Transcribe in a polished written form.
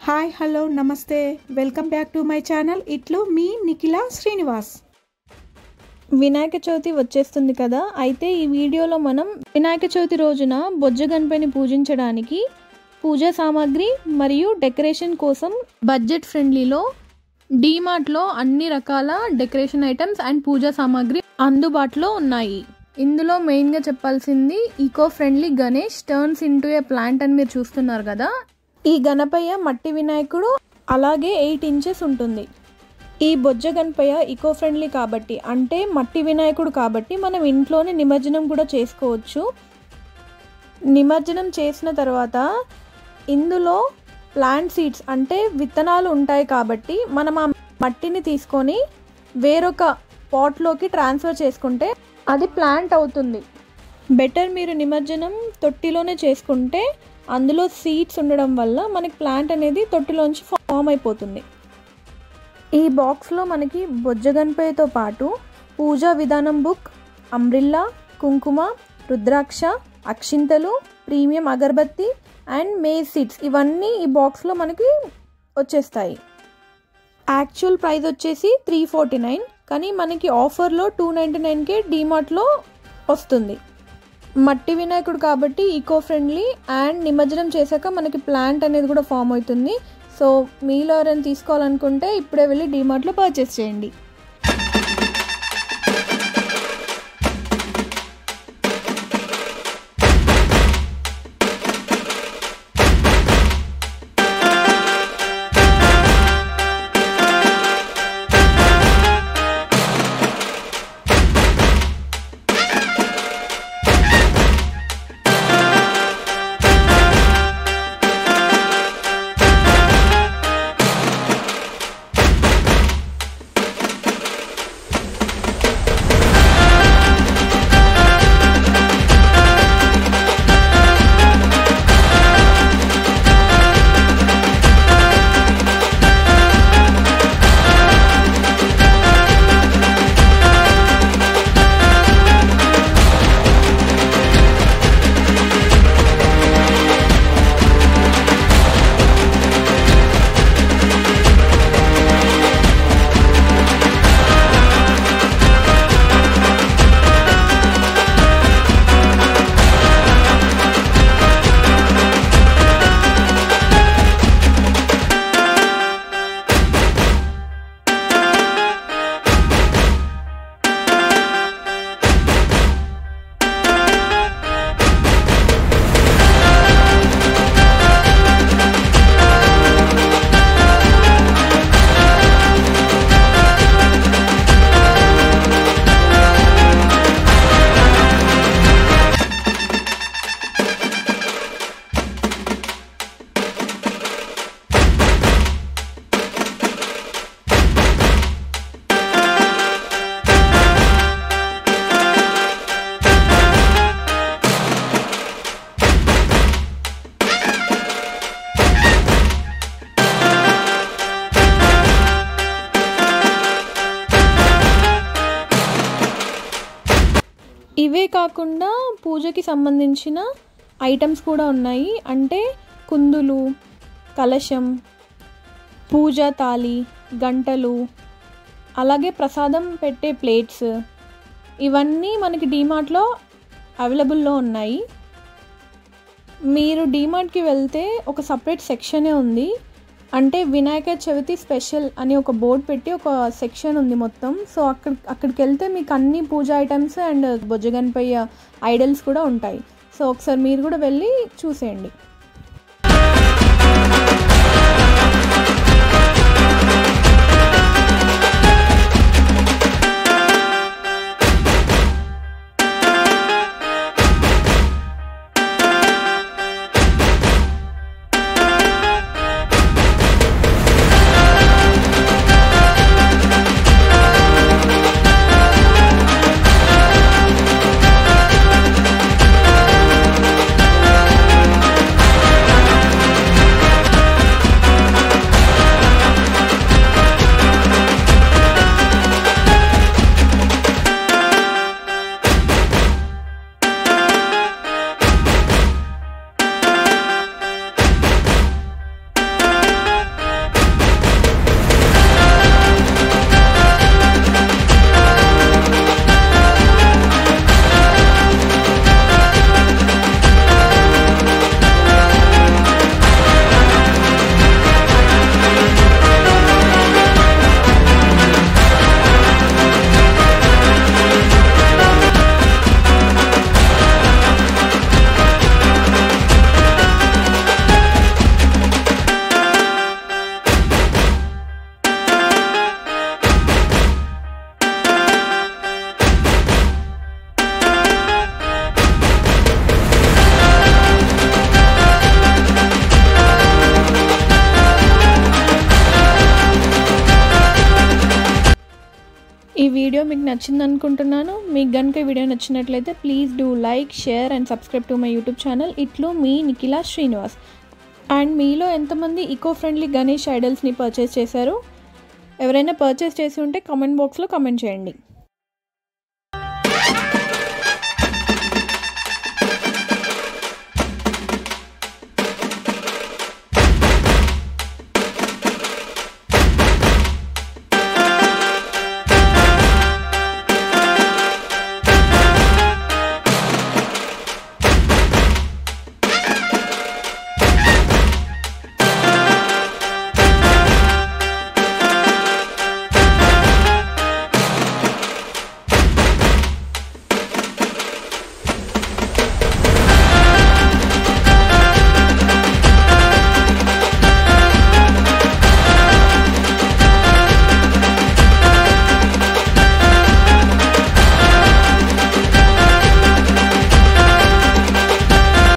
Hi hello నమస్తే welcome back to my channel. ఇట్లో మీ నిఖిల శ్రీనివాస్. వినాయక చవితి వచ్చేస్తుంది కదా, అయితే ఈ వీడియోలో మనం వినాయక చవితి రోజున బొజ్జ గణపతిని పూజించడానికి పూజా సామాగ్రి మరియు డెకరేషన్ కోసం బడ్జెట్ ఫ్రెండ్లీలో డీమార్ట్లో అన్ని రకాల డెకరేషన్ ఐటమ్స్ అండ్ పూజా సామాగ్రి అందుబాటులో ఉన్నాయి. ఇందులో మెయిన్గా చెప్పాల్సింది eco friendly Ganesh turns into a plant అని మీరు చూస్తున్నారు కదా. ఈ గణపయ్య మట్టి వినాయకుడు, అలాగే 8 ఇంచెస్ ఉంటుంది. ఈ బొజ్జ గణపయ్య ఈకో ఫ్రెండ్లీ కాబట్టి, అంటే మట్టి వినాయకుడు కాబట్టి మనం ఇంట్లోనే నిమజ్జనం కూడా చేసుకోవచ్చు. నిమజ్జనం చేసిన తర్వాత ఇందులో ప్లాంట్ సీడ్స్ అంటే విత్తనాలు ఉంటాయి కాబట్టి మనం ఆ మట్టిని తీసుకొని వేరొక పాట్లోకి ట్రాన్స్ఫర్ చేసుకుంటే అది ప్లాంట్ అవుతుంది. బెటర్ మీరు నిమజ్జనం తొట్టిలోనే చేసుకుంటే అందులో సీడ్స్ ఉండడం వల్ల మనకి ప్లాంట్ అనేది తొట్టిలోంచి ఫామ్ అయిపోతుంది. ఈ బాక్స్లో మనకి బొజ్జ గణపతితో పాటు పూజా విధానం బుక్, అంబ్రిల్లా, కుంకుమ, రుద్రాక్ష, అక్షింతలు, premium agarbatti and maize seeds ఇవన్నీ ఈ బాక్స్లో మనకి వచ్చేస్తాయి. యాక్చువల్ ప్రైస్ వచ్చేసి 349, కానీ మనకి ఆఫర్లో 299కే డీమార్ట్లో వస్తుంది. మట్టి వినాయకుడు కాబట్టి ఈకో ఫ్రెండ్లీ అండ్ నిమజ్జనం చేశాక మనకి ప్లాంట్ అనేది కూడా ఫామ్ అవుతుంది. సో మీలో ఎవరైనా తీసుకోవాలనుకుంటే ఇప్పుడే వెళ్ళి డీమార్ట్లో పర్చేస్ చేయండి. ఇవే కాకుండా పూజకి సంబంధించిన ఐటమ్స్ కూడా ఉన్నాయి. అంటే కుందులు, కలశం, పూజా తాళి, గంటలు, అలాగే ప్రసాదం పెట్టే ప్లేట్స్ ఇవన్నీ మనకి డీమార్ట్లో అవైలబుల్లో ఉన్నాయి. మీరు డీమార్ట్కి వెళ్తే ఒక సపరేట్ సెక్షనే ఉంది. అంటే వినాయక చవితి స్పెషల్ అని ఒక బోర్డు పెట్టి ఒక సెక్షన్ ఉంది మొత్తం. సో అక్కడికి వెళ్తే మీకు అన్ని పూజా ఐటమ్స్ అండ్ బొజ్జ గణపయ్య ఐడల్స్ కూడా ఉంటాయి. సో ఒకసారి మీరు కూడా వెళ్ళి చూసేయండి. వీడియో మీకు నచ్చింది అనుకుంటున్నాను. మీకు కనుక ఈ వీడియో నచ్చినట్లయితే please do like, share and subscribe to my YouTube channel. ఇట్లు మీ నిఖిలా శ్రీనివాస్. అండ్ మీలో ఎంతమంది ఈకో ఫ్రెండ్లీ గణేష్ ఐడల్స్ని పర్చేస్ చేశారు? ఎవరైనా పర్చేస్ చేసి ఉంటే కామెంట్ బాక్స్లో కామెంట్ చేయండి.